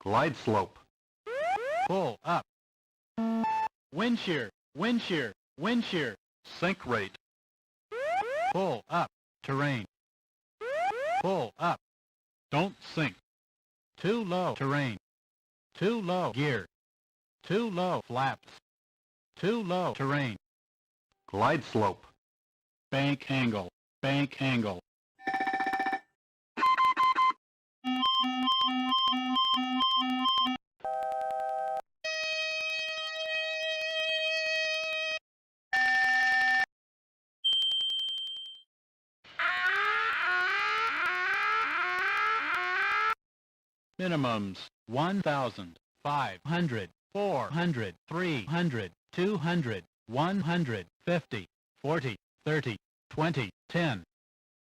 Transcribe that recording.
Glide slope. Pull up. Wind shear, wind shear, wind shear. Sink rate. Pull up. Terrain. Pull up. Don't sink. Too low. Terrain. Too low. Gear. Too low. Flaps. Too low. Terrain. Glide slope. Bank angle. Bank angle. Minimums 1,000, 500, 400, 300, 200, 150, 40, 30, 20, 10.